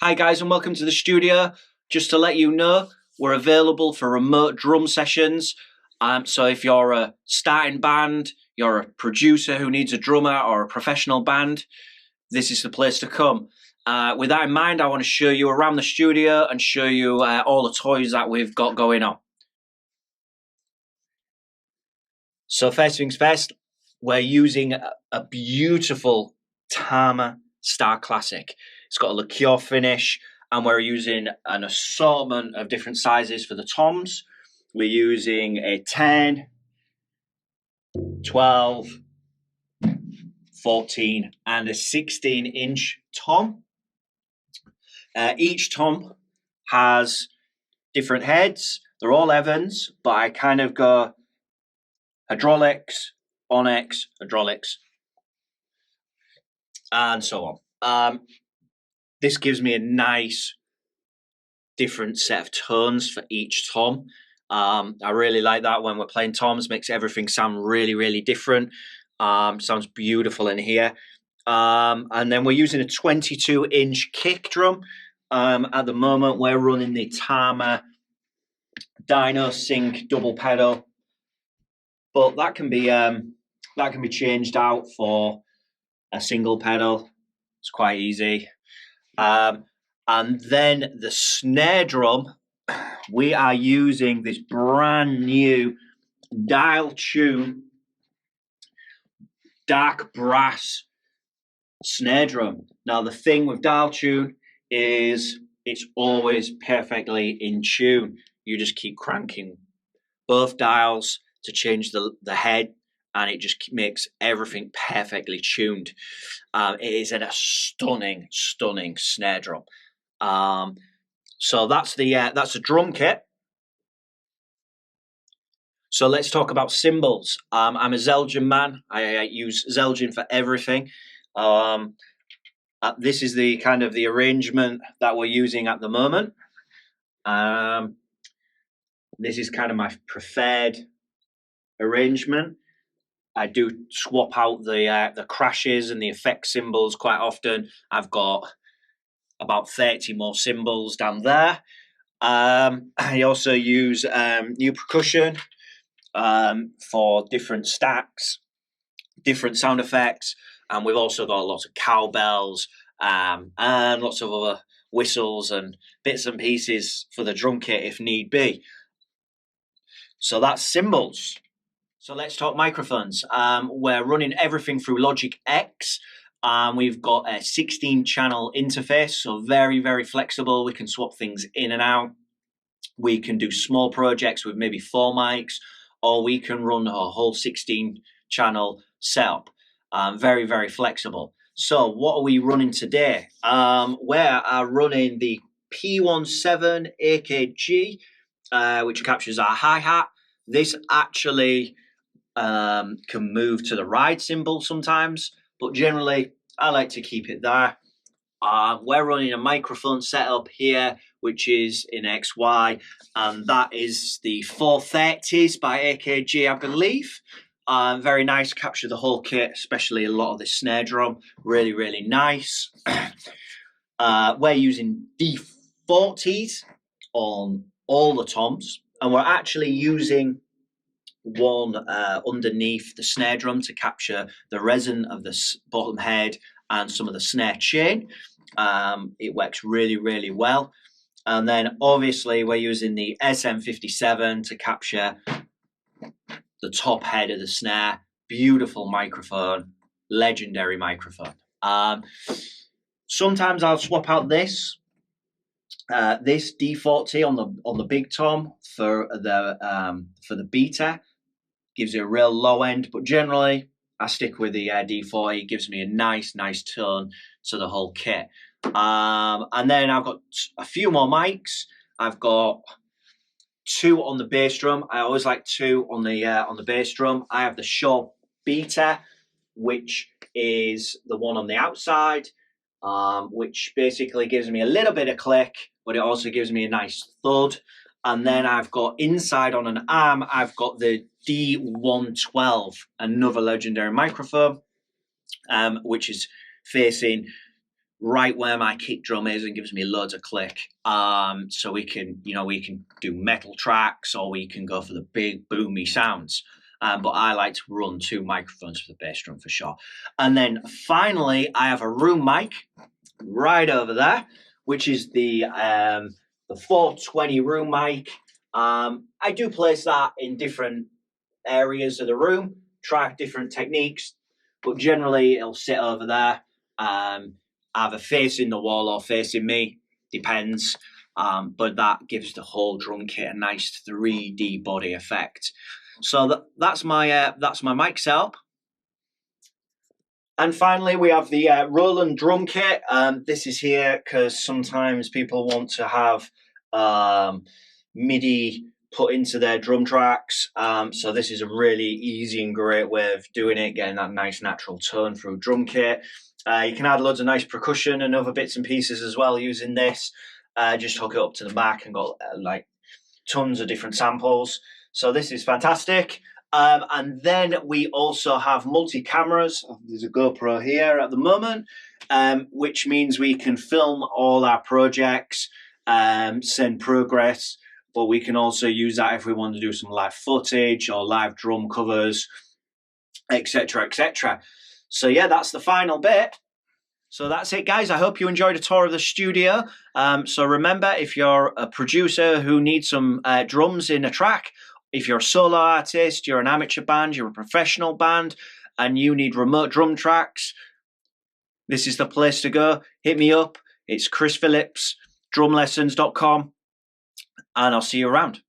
Hi guys and welcome to the studio. Just to let you know, we're available for remote drum sessions. So if you're a starting band, you're a producer who needs a drummer or a professional band, this is the place to come. With that in mind, I want to show you around the studio and show you all the toys that we've got going on. So first things first, we're using a beautiful Tama Star Classic. It's got a liqueur finish, and we're using an assortment of different sizes for the toms. We're using a 10, 12, 14, and a 16-inch tom. Each tom has different heads. They're all Evans, but I kind of go hydraulics, onyx, hydraulics, and so on. This gives me a nice different set of tones for each tom. I really like that when we're playing toms, makes everything sound really, really different. Sounds beautiful in here. And then we're using a 22-inch kick drum. At the moment, we're running the Tama Dyno Sync double pedal, but that can be changed out for a single pedal. It's quite easy. And then the snare drum, we are using this brand new dial tune dark brass snare drum. Now the thing with dial tune is it's always perfectly in tune. You just keep cranking both dials to change the head, and it just makes everything perfectly tuned. It is a stunning snare drum. So that's the drum kit. So let's talk about cymbals. I'm a Zelgin man. I use Zelgin for everything. This is the kind of the arrangement that we're using at the moment. This is kind of my preferred arrangement. I do swap out the crashes and the effect cymbals quite often. I've got about 30 more cymbals down there. I also use new percussion for different stacks, different sound effects, and we've also got lots of cowbells and lots of other whistles and bits and pieces for the drum kit if need be. So that's cymbals. So let's talk microphones. We're running everything through Logic X. We've got a 16-channel interface, so very, very flexible. We can swap things in and out. We can do small projects with maybe 4 mics, or we can run a whole 16-channel setup. Very, very flexible. So what are we running today? We are running the P17 AKG, which captures our hi-hat. This actually can move to the ride cymbal sometimes, but generally I like to keep it there. We're running a microphone setup here, which is in XY, and that is the 430s by AKG, I believe. Very nice, capture the whole kit, especially a lot of the snare drum. Really, really nice. We're using D40s on all the toms, and we're actually using one underneath the snare drum to capture the resin of the bottom head and some of the snare chain. It works really, really well. And then obviously we're using the SM57 to capture the top head of the snare. Beautiful microphone, legendary microphone. Sometimes I'll swap out this D40 on the big tom for the beta. Gives you a real low end, but generally I stick with the D40. It gives me a nice tone to the whole kit. And then I've got a few more mics. I've got 2 on the bass drum. I always like 2 on the bass drum. I have the Shaw Beta, which is the one on the outside, which basically gives me a little bit of click, but it also gives me a nice thud. And then I've got inside on an arm, I've got the D112, another legendary microphone, which is facing right where my kick drum is and gives me loads of click. So we can do metal tracks, or we can go for the big boomy sounds. But I like to run 2 microphones for the bass drum for sure. And then finally, I have a room mic right over there, which is the 420 room mic. I do place that in different areas of the room, try different techniques, but generally it'll sit over there, either facing the wall or facing me, depends. But that gives the whole drum kit a nice 3D body effect. So that's my mic setup. And finally, we have the Roland drum kit. This is here because sometimes people want to have MIDI put into their drum tracks. So this is a really easy and great way of doing it, getting that nice natural tone through drum kit. You can add loads of nice percussion and other bits and pieces as well using this. Just hook it up to the Mac and got like tons of different samples. So this is fantastic. And then we also have multi-cameras. There's a GoPro here at the moment, which means we can film all our projects, send progress, but we can also use that if we want to do some live footage or live drum covers, etc., etc. So yeah, that's the final bit. So that's it, guys. I hope you enjoyed a tour of the studio. So remember, if you're a producer who needs some drums in a track, if you're a solo artist, you're an amateur band, you're a professional band, and you need remote drum tracks, this is the place to go. Hit me up. It's Chris Phillips, drumlessons.com, and I'll see you around.